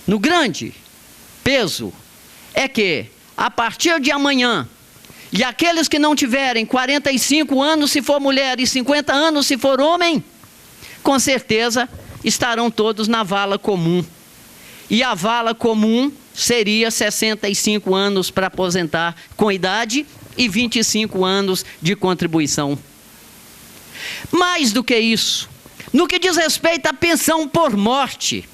no grande peso, é que, a partir de amanhã, e aqueles que não tiverem 45 anos se for mulher e 50 anos se for homem, com certeza estarão todos na vala comum. E a vala comum seria 65 anos para aposentar com idade e 25 anos de contribuição. Mais do que isso, no que diz respeito à pensão por morte,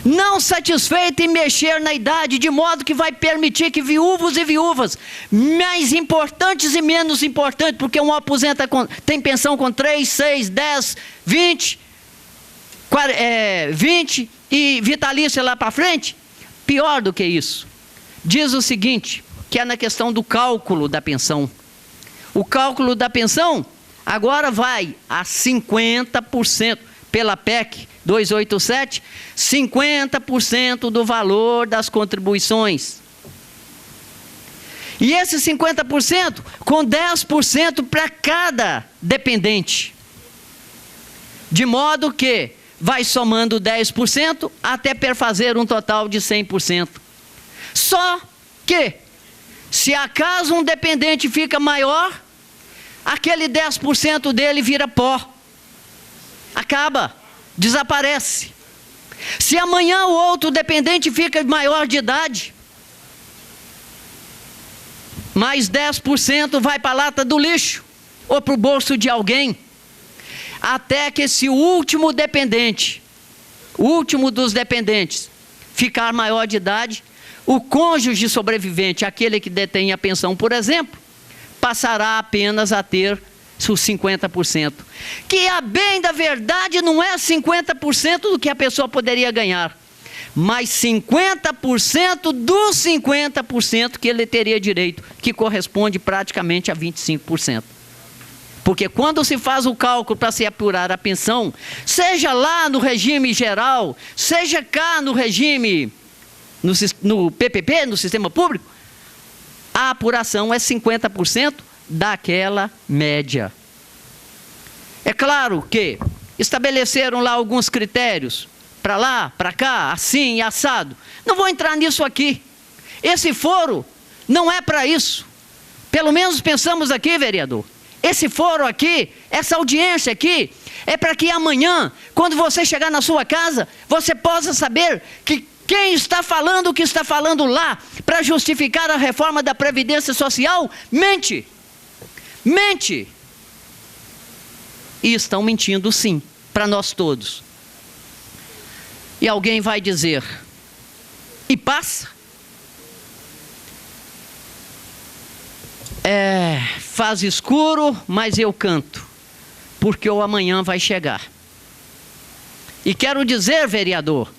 não satisfeito em mexer na idade, de modo que vai permitir que viúvos e viúvas, mais importantes e menos importantes, porque um aposenta tem pensão com 3, 6, 10, 20, 20 e vitalícia lá para frente, pior do que isso. Diz o seguinte, que é na questão do cálculo da pensão. O cálculo da pensão agora vai a 50%, pela PEC 287, 50% do valor das contribuições. E esse 50% com 10% para cada dependente. De modo que vai somando 10% até perfazer um total de 100%. Só que, se acaso um dependente fica maior, aquele 10% dele vira pó. Acaba, desaparece. Se amanhã o outro dependente fica maior de idade, mais 10% vai para a lata do lixo, ou para o bolso de alguém, até que esse último dependente, o último dos dependentes, ficar maior de idade, o cônjuge sobrevivente, aquele que detém a pensão, por exemplo, passará apenas a ter os 50%. Que, a bem da verdade, não é 50% do que a pessoa poderia ganhar, mas 50% dos 50% que ele teria direito, que corresponde praticamente a 25%. Porque quando se faz o cálculo para se apurar a pensão, seja lá no regime geral, seja cá no regime, no PPP, no sistema público, a apuração é 50% daquela média. É claro que estabeleceram lá alguns critérios, para lá, para cá, assim e assado. Não vou entrar nisso aqui. Esse foro não é para isso. Pelo menos pensamos aqui, vereador. Esse foro aqui, essa audiência aqui, é para que amanhã, quando você chegar na sua casa, você possa saber que quem está falando o que está falando lá, para justificar a reforma da Previdência Social, mente. Mente. E estão mentindo sim, para nós todos. E alguém vai dizer, e passa? Faz escuro, mas eu canto, porque o amanhã vai chegar. E quero dizer, vereador,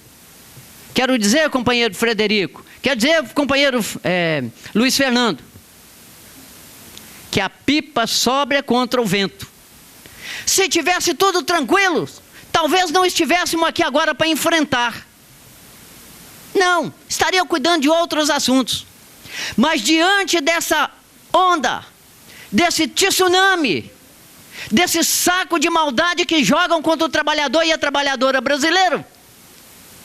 quero dizer, companheiro Frederico, quero dizer, companheiro Luiz Fernando, que a pipa sobra contra o vento. Se tivesse tudo tranquilo, talvez não estivéssemos aqui agora para enfrentar. Não, estaria cuidando de outros assuntos. Mas diante dessa onda, desse tsunami, desse saco de maldade que jogam contra o trabalhador e a trabalhadora brasileiro,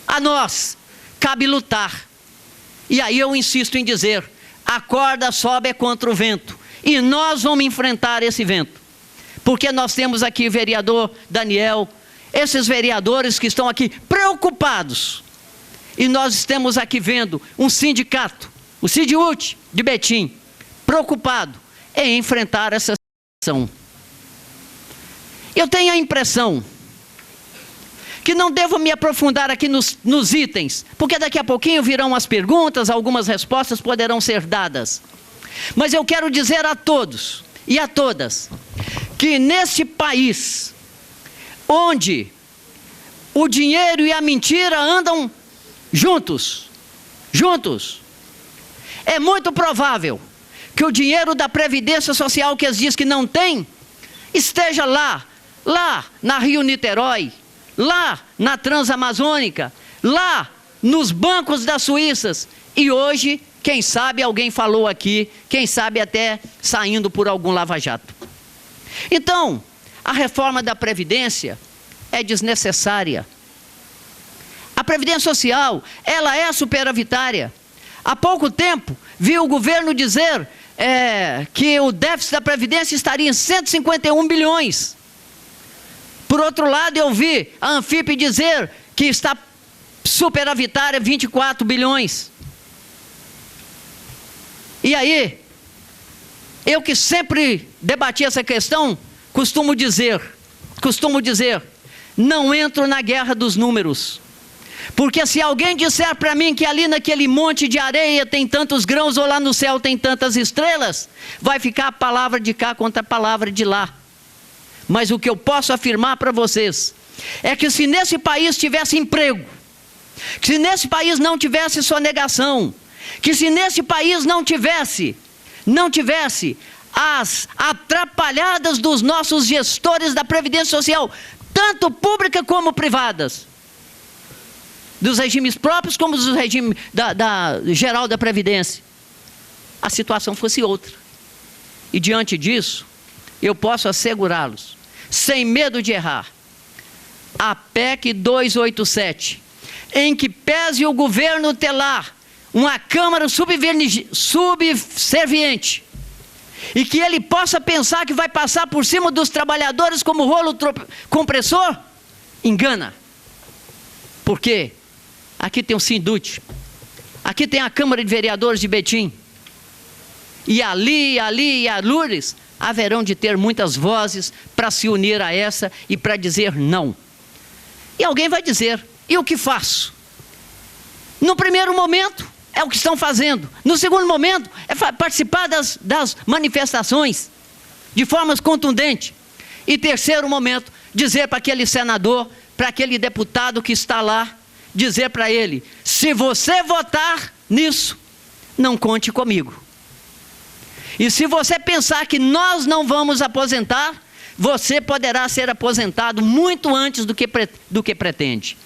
a nós cabe lutar. E aí eu insisto em dizer, a corda sobe contra o vento. E nós vamos enfrentar esse vento. Porque nós temos aqui o vereador Daniel, esses vereadores que estão aqui preocupados. E nós estamos aqui vendo um sindicato, o Sindiúti de Betim, preocupado em enfrentar essa situação. Eu tenho a impressão que não devo me aprofundar aqui nos itens, porque daqui a pouquinho virão as perguntas, algumas respostas poderão ser dadas. Mas eu quero dizer a todos e a todas, que neste país, onde o dinheiro e a mentira andam juntos, é muito provável que o dinheiro da Previdência Social, que eles dizem que não tem, esteja lá na Rio-Niterói, lá na Transamazônica, lá nos bancos das Suíças, e hoje, quem sabe alguém falou aqui, quem sabe até saindo por algum lava-jato. Então, a reforma da Previdência é desnecessária. A Previdência Social, ela é superavitária. Há pouco tempo, vi o governo dizer que o déficit da Previdência estaria em 151 bilhões. Por outro lado, eu vi a Anfip dizer que está superavitária 24 bilhões. E aí, eu que sempre debati essa questão, costumo dizer, não entro na guerra dos números. Porque se alguém disser para mim que ali naquele monte de areia tem tantos grãos ou lá no céu tem tantas estrelas, vai ficar a palavra de cá contra a palavra de lá. Mas o que eu posso afirmar para vocês é que se nesse país tivesse emprego, que se nesse país não tivesse sonegação, que se nesse país não tivesse as atrapalhadas dos nossos gestores da Previdência Social, tanto pública como privadas, dos regimes próprios como dos regimes geral da Previdência, a situação fosse outra. E diante disso, eu posso assegurá-los, sem medo de errar, a PEC 287, em que pese o governo telar uma Câmara subserviente, e que ele possa pensar que vai passar por cima dos trabalhadores como rolo compressor, engana. Por quê? Aqui tem o Sindut, aqui tem a Câmara de Vereadores de Betim, e ali e a Lourdes haverão de ter muitas vozes para se unir a essa e para dizer não. E alguém vai dizer, e o que faço? No primeiro momento, é o que estão fazendo. No segundo momento, é participar das manifestações de formas contundentes. E terceiro momento, dizer para aquele senador, para aquele deputado que está lá, dizer para ele, se você votar nisso, não conte comigo. E se você pensar que nós não vamos aposentar, você poderá ser aposentado muito antes do que pretende.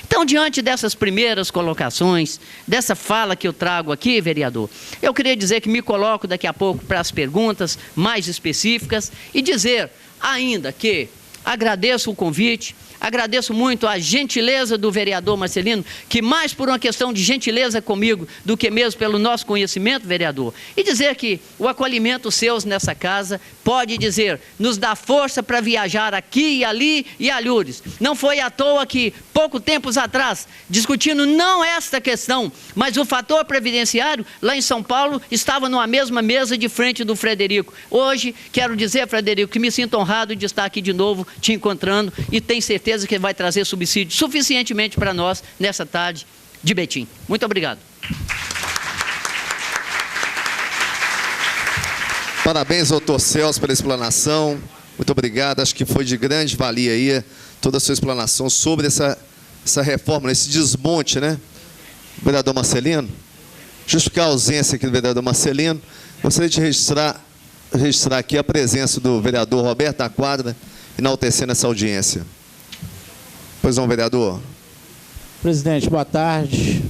Então, diante dessas primeiras colocações, dessa fala que eu trago aqui, vereador, eu queria dizer que me coloco daqui a pouco para as perguntas mais específicas e dizer ainda que agradeço o convite, agradeço muito a gentileza do vereador Marcelino, que mais por uma questão de gentileza comigo do que mesmo pelo nosso conhecimento, vereador, e dizer que o acolhimento seus nessa casa pode dizer, nos dá força para viajar aqui e ali e a Lourdes. Não foi à toa que, pouco tempos atrás, discutindo não esta questão, mas o fator previdenciário, lá em São Paulo, estava numa mesma mesa de frente do Frederico. Hoje, quero dizer, Frederico, que me sinto honrado de estar aqui de novo, te encontrando, e tenho certeza que vai trazer subsídio suficientemente para nós nessa tarde de Betim. Muito obrigado. Parabéns, doutor Celso, pela explanação. Muito obrigado. Acho que foi de grande valia aí toda a sua explanação sobre essa reforma, esse desmonte, né? Vereador Marcelino, justificar a ausência aqui do vereador Marcelino, gostaria de registrar aqui a presença do vereador Roberto da Quadra, enaltecendo essa audiência. Pois não, vereador. Presidente, boa tarde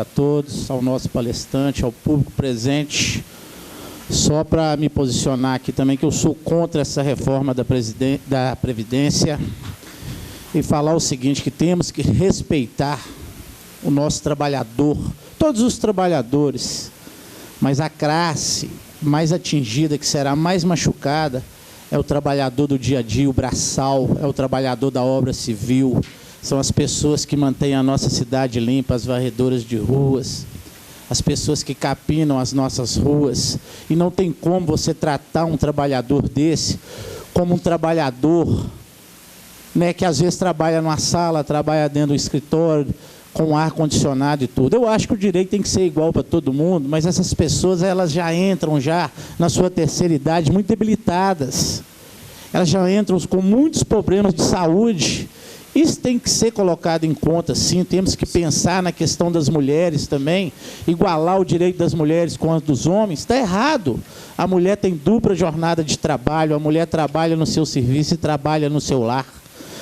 a todos, ao nosso palestrante, ao público presente. Só para me posicionar aqui também, que eu sou contra essa reforma da Previdência, e falar o seguinte, que temos que respeitar o nosso trabalhador, todos os trabalhadores, mas a classe mais atingida, que será mais machucada, é o trabalhador do dia a dia, o braçal, é o trabalhador da obra civil, são as pessoas que mantêm a nossa cidade limpa, as varredoras de ruas, as pessoas que capinam as nossas ruas, e não tem como você tratar um trabalhador desse como um trabalhador, né, que às vezes trabalha numa sala, trabalha dentro do escritório, com ar-condicionado e tudo. Eu acho que o direito tem que ser igual para todo mundo, mas essas pessoas, elas já entram na sua terceira idade muito debilitadas. Elas já entram com muitos problemas de saúde. Isso tem que ser colocado em conta, sim. Temos que pensar na questão das mulheres também, igualar o direito das mulheres com o dos homens. Está errado. A mulher tem dupla jornada de trabalho, a mulher trabalha no seu serviço e trabalha no seu lar.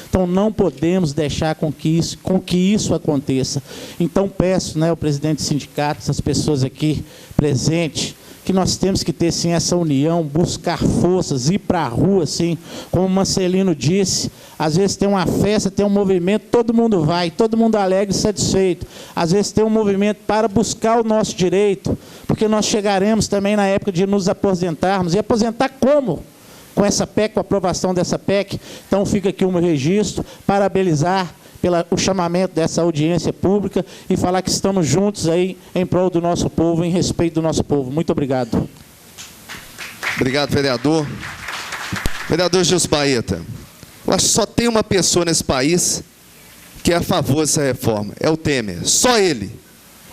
Então, não podemos deixar com que isso aconteça. Então, peço, né, ao presidente do sindicato, essas pessoas aqui presentes, que nós temos que ter, sim, essa união, buscar forças, ir para a rua, assim, como o Marcelino disse, às vezes tem uma festa, tem um movimento, todo mundo vai, todo mundo alegre e satisfeito. Às vezes tem um movimento para buscar o nosso direito, porque nós chegaremos também na época de nos aposentarmos. E aposentar como? Com essa PEC, com a aprovação dessa PEC. Então fica aqui o meu registro, parabenizar o chamamento dessa audiência pública e falar que estamos juntos aí em prol do nosso povo, em respeito do nosso povo. Muito obrigado. Obrigado, vereador. Vereador Gilson Baeta, eu acho que só tem uma pessoa nesse país que é a favor dessa reforma, é o Temer. Só ele.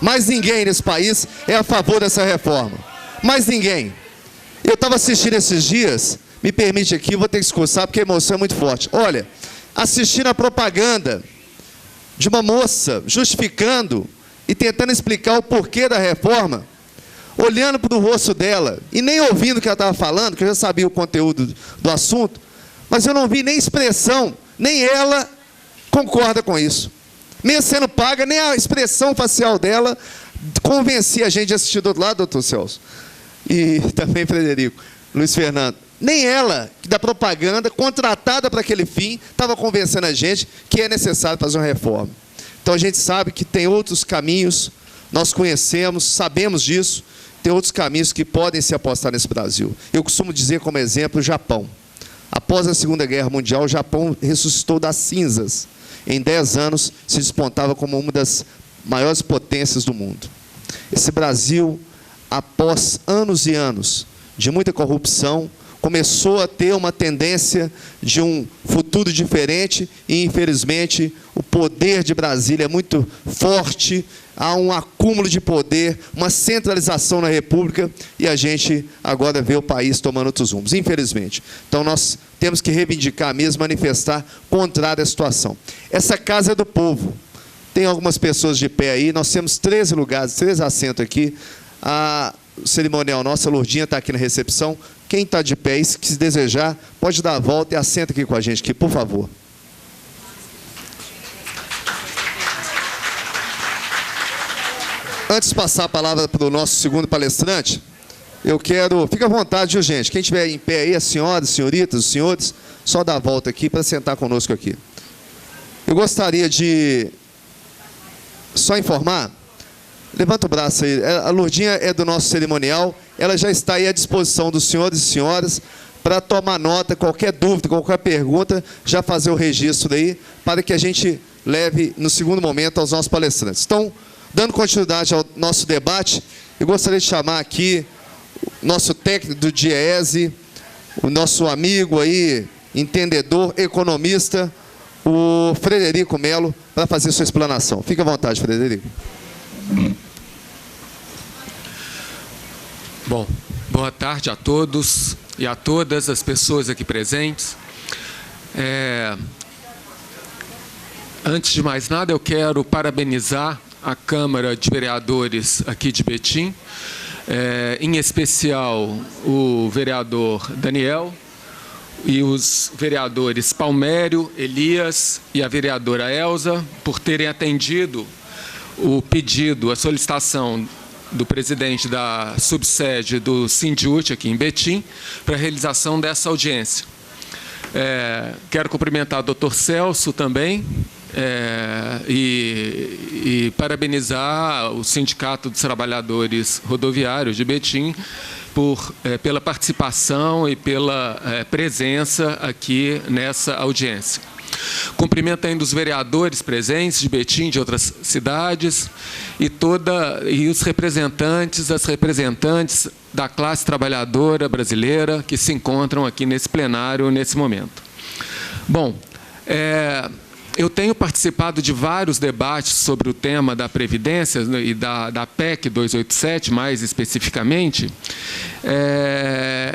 Mais ninguém nesse país é a favor dessa reforma. Mais ninguém. Eu estava assistindo esses dias, me permite aqui, vou ter que discursar porque a emoção é muito forte. Olha, assistindo a propaganda de uma moça justificando e tentando explicar o porquê da reforma, olhando para o rosto dela e nem ouvindo o que ela estava falando, que eu já sabia o conteúdo do assunto, mas eu não vi nem expressão, nem ela concorda com isso. Mesmo sendo paga, nem a expressão facial dela convencia a gente a assistir do outro lado, doutor Celso. E também Frederico, Luiz Fernando. Nem ela, da propaganda, contratada para aquele fim, estava convencendo a gente que é necessário fazer uma reforma. Então a gente sabe que tem outros caminhos, nós conhecemos, sabemos disso, tem outros caminhos que podem se apostar nesse Brasil. Eu costumo dizer como exemplo o Japão. Após a Segunda Guerra Mundial, o Japão ressuscitou das cinzas. Em 10 anos, se despontava como uma das maiores potências do mundo. Esse Brasil, após anos e anos de muita corrupção, começou a ter uma tendência de um futuro diferente e, infelizmente, o poder de Brasília é muito forte, há um acúmulo de poder, uma centralização na República e a gente agora vê o país tomando outros rumos, infelizmente. Então, nós temos que reivindicar mesmo, manifestar contrário à situação. Essa casa é do povo. Tem algumas pessoas de pé aí, nós temos 13 lugares, 13 assentos aqui. A cerimonial nossa, a Lourdinha, está aqui na recepção. Quem está de pé e se desejar, pode dar a volta e assenta aqui com a gente, aqui, por favor. Antes de passar a palavra para o nosso segundo palestrante, eu quero... Fica à vontade, viu, gente? Quem estiver em pé aí, as senhoras, senhoritas, os senhores, só dar a volta aqui para sentar conosco aqui. Eu gostaria de só informar... Levanta o braço aí. A Lourdinha é do nosso cerimonial. Ela já está aí à disposição dos senhores e senhoras para tomar nota, qualquer dúvida, qualquer pergunta, já fazer o registro aí, para que a gente leve, no segundo momento, aos nossos palestrantes. Então, dando continuidade ao nosso debate, eu gostaria de chamar aqui o nosso técnico do DIEESE, o nosso amigo aí, entendedor, economista, o Frederico Melo, para fazer sua explanação. Fique à vontade, Frederico. Bom, boa tarde a todos e a todas as pessoas aqui presentes. Antes de mais nada, eu quero parabenizar a Câmara de Vereadores aqui de Betim, em especial o vereador Daniel e os vereadores Palmério, Elias e a vereadora Elza, por terem atendido o pedido, a solicitação do presidente da subsede do Sindiúti, aqui em Betim, para a realização dessa audiência. Quero cumprimentar o doutor Celso também e parabenizar o Sindicato dos Trabalhadores Rodoviários de Betim pela participação e pela presença aqui nessa audiência. Cumprimento ainda os vereadores presentes de Betim, de outras cidades, e os representantes, as representantes da classe trabalhadora brasileira que se encontram aqui nesse plenário nesse momento. Bom, eu tenho participado de vários debates sobre o tema da Previdência e da PEC 287, mais especificamente,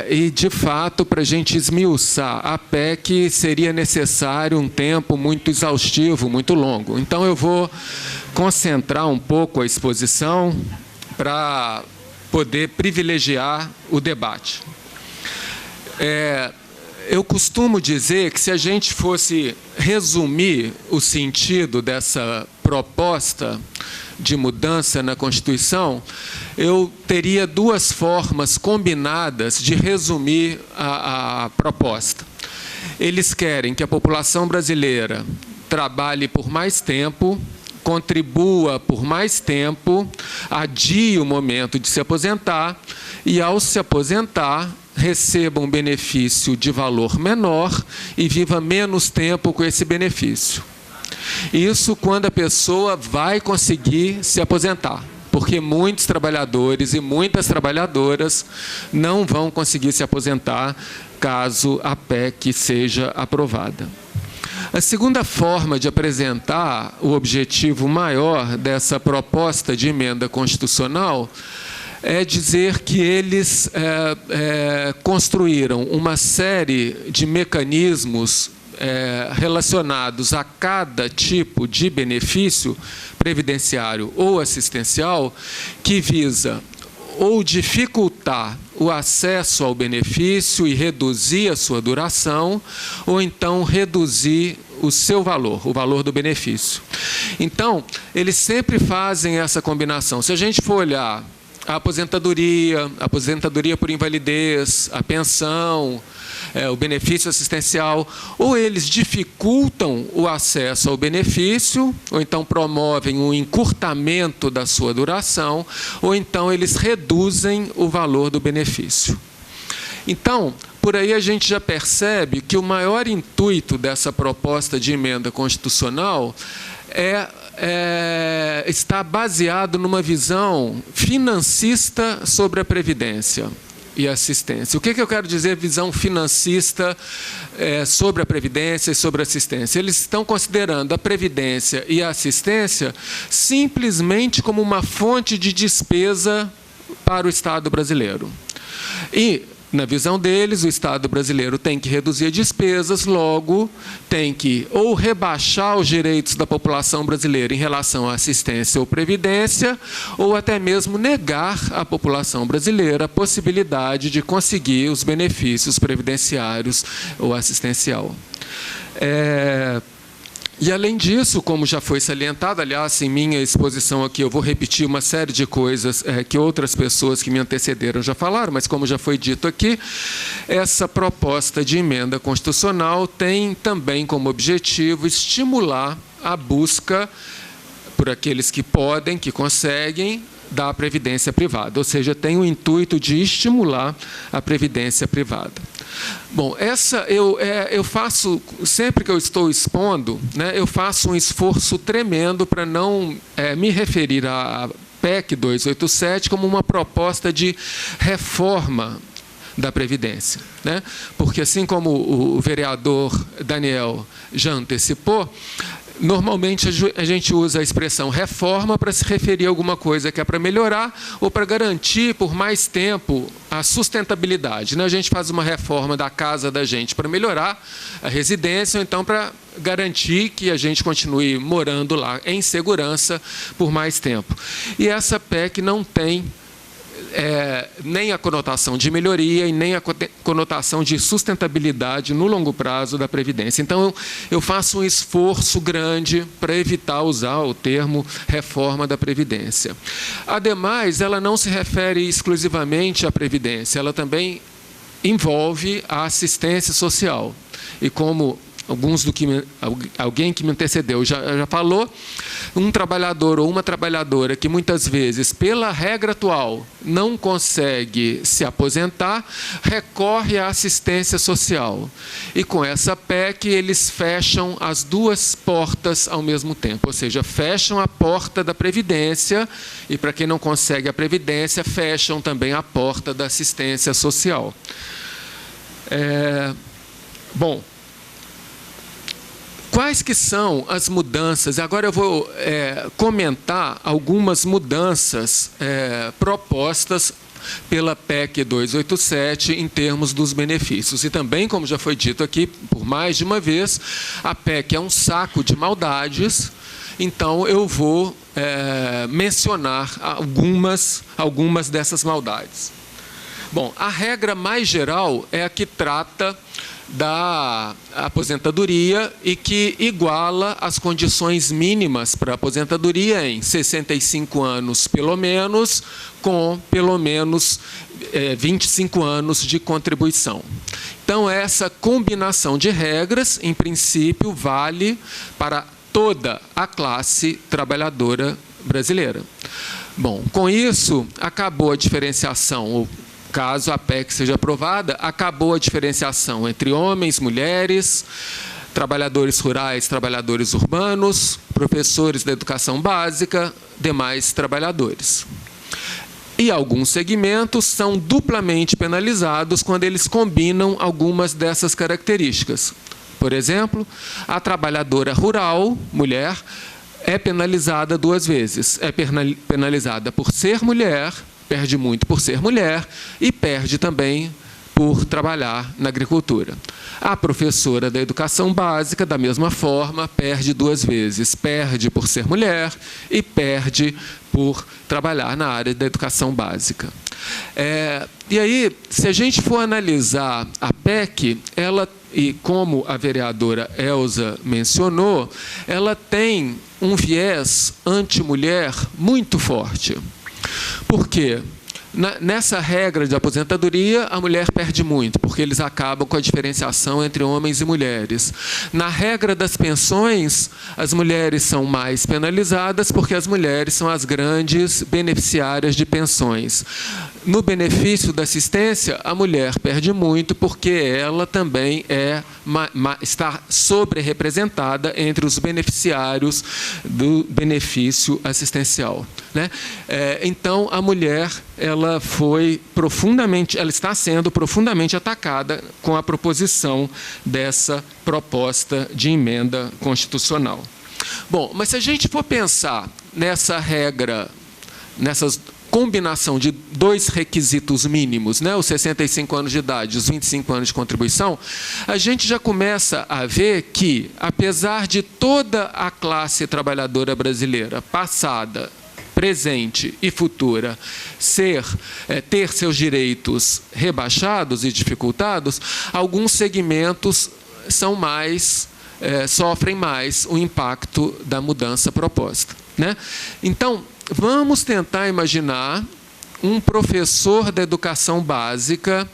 e, de fato, para a gente esmiuçar a PEC, seria necessário um tempo muito exaustivo, muito longo. Então, eu vou concentrar um pouco a exposição para poder privilegiar o debate. Eu costumo dizer que se a gente fosse resumir o sentido dessa proposta de mudança na Constituição, eu teria duas formas combinadas de resumir a proposta. Eles querem que a população brasileira trabalhe por mais tempo, contribua por mais tempo, adie o momento de se aposentar e, ao se aposentar, receba um benefício de valor menor e viva menos tempo com esse benefício. Isso quando a pessoa vai conseguir se aposentar, porque muitos trabalhadores e muitas trabalhadoras não vão conseguir se aposentar caso a PEC seja aprovada. A segunda forma de apresentar o objetivo maior dessa proposta de emenda constitucional é dizer que eles construíram uma série de mecanismos relacionados a cada tipo de benefício previdenciário ou assistencial que visa ou dificultar o acesso ao benefício e reduzir a sua duração, ou então reduzir o seu valor, o valor do benefício. Então, eles sempre fazem essa combinação. Se a gente for olhar a aposentadoria por invalidez, a pensão, o benefício assistencial, ou eles dificultam o acesso ao benefício, ou então promovem um encurtamento da sua duração, ou então eles reduzem o valor do benefício. Então, por aí a gente já percebe que o maior intuito dessa proposta de emenda constitucional está baseado numa visão financista sobre a Previdência e assistência. O que eu quero dizer visão financista sobre a Previdência e sobre a assistência? Eles estão considerando a Previdência e a assistência simplesmente como uma fonte de despesa para o Estado brasileiro. E, na visão deles, o Estado brasileiro tem que reduzir despesas, logo tem que ou rebaixar os direitos da população brasileira em relação à assistência ou previdência, ou até mesmo negar à população brasileira a possibilidade de conseguir os benefícios previdenciários ou assistencial. E, além disso, como já foi salientado, aliás, em minha exposição aqui, eu vou repetir uma série de coisas que outras pessoas que me antecederam já falaram, mas como já foi dito aqui, essa proposta de emenda constitucional tem também como objetivo estimular a busca por aqueles que podem, que conseguem, da previdência privada, ou seja, tem o intuito de estimular a previdência privada. Bom, eu faço, sempre que eu estou expondo, né, eu faço um esforço tremendo para não me referir à PEC 287 como uma proposta de reforma da Previdência, né? Porque, assim como o vereador Daniel já antecipou, normalmente a gente usa a expressão reforma para se referir a alguma coisa que é para melhorar ou para garantir por mais tempo a sustentabilidade, né? A gente faz uma reforma da casa da gente para melhorar a residência, ou então para garantir que a gente continue morando lá em segurança por mais tempo. E essa PEC não tem nem a conotação de melhoria e nem a conotação de sustentabilidade no longo prazo da Previdência. Então, eu faço um esforço grande para evitar usar o termo reforma da Previdência. Ademais, ela não se refere exclusivamente à Previdência, ela também envolve a assistência social. E como alguém que me antecedeu já falou, um trabalhador ou uma trabalhadora que muitas vezes, pela regra atual, não consegue se aposentar, recorre à assistência social. E com essa PEC, eles fecham as duas portas ao mesmo tempo, ou seja, fecham a porta da Previdência e, para quem não consegue a Previdência, fecham também a porta da assistência social. Bom, quais que são as mudanças? Agora eu vou comentar algumas mudanças propostas pela PEC 287 em termos dos benefícios. E também, como já foi dito aqui por mais de uma vez, a PEC é um saco de maldades, então eu vou mencionar algumas dessas maldades. Bom, a regra mais geral é a que trata da aposentadoria e que iguala as condições mínimas para a aposentadoria em 65 anos, pelo menos, com pelo menos 25 anos de contribuição. Então, essa combinação de regras, em princípio, vale para toda a classe trabalhadora brasileira. Bom, com isso, acabou a diferenciação, caso a PEC seja aprovada, acabou a diferenciação entre homens, mulheres, trabalhadores rurais, trabalhadores urbanos, professores da educação básica, demais trabalhadores. E alguns segmentos são duplamente penalizados quando eles combinam algumas dessas características. Por exemplo, a trabalhadora rural, mulher, é penalizada duas vezes. É penalizada por ser mulher, perde muito por ser mulher e perde também por trabalhar na agricultura. A professora da educação básica, da mesma forma, perde duas vezes. Perde por ser mulher e perde por trabalhar na área da educação básica. E aí, se a gente for analisar a PEC, ela, e como a vereadora Elza mencionou, ela tem um viés anti-mulher muito forte. Por quê? Nessa regra de aposentadoria, a mulher perde muito, porque eles acabam com a diferenciação entre homens e mulheres. Na regra das pensões, as mulheres são mais penalizadas, porque as mulheres são as grandes beneficiárias de pensões. No benefício da assistência, a mulher perde muito, porque ela também está sobre-representada entre os beneficiários do benefício assistencial, né? Então, a mulher, ela está sendo profundamente atacada com a proposição dessa proposta de emenda constitucional. Bom, mas se a gente for pensar nessa regra, nessas combinação de dois requisitos mínimos, né, os 65 anos de idade e os 25 anos de contribuição, a gente já começa a ver que, apesar de toda a classe trabalhadora brasileira passada, presente e futura ter seus direitos rebaixados e dificultados, alguns segmentos sofrem mais o impacto da mudança proposta, né? Então, vamos tentar imaginar um professor da educação básica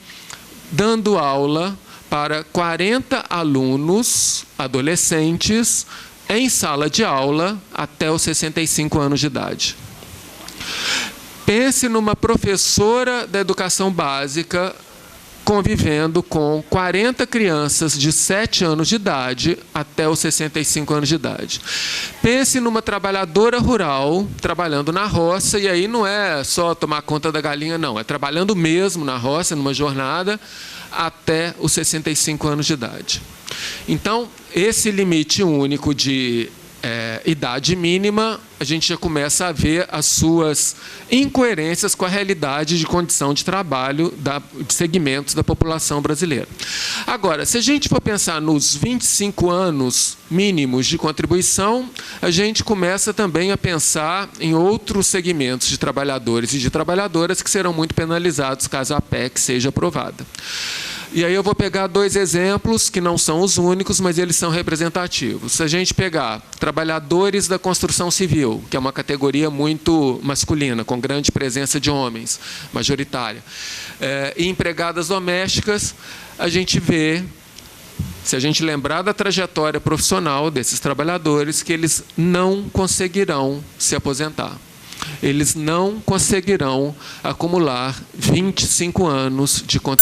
dando aula para 40 alunos, adolescentes, em sala de aula até os 65 anos de idade. Pense numa professora da educação básica convivendo com 40 crianças de 7 anos de idade até os 65 anos de idade. Pense numa trabalhadora rural trabalhando na roça, e aí não é só tomar conta da galinha, não. É trabalhando mesmo na roça, numa jornada, até os 65 anos de idade. Então, esse limite único de idade mínima, a gente já começa a ver as suas incoerências com a realidade de condição de trabalho de segmentos da população brasileira. Agora, se a gente for pensar nos 25 anos mínimos de contribuição, a gente começa também a pensar em outros segmentos de trabalhadores e de trabalhadoras que serão muito penalizados caso a PEC seja aprovada. E aí eu vou pegar dois exemplos, que não são os únicos, mas eles são representativos. Se a gente pegar trabalhadores da construção civil, que é uma categoria muito masculina, com grande presença de homens, majoritária, e empregadas domésticas, a gente vê, se a gente lembrar da trajetória profissional desses trabalhadores, que eles não conseguirão se aposentar. Eles não conseguirão acumular 25 anos de contribuição.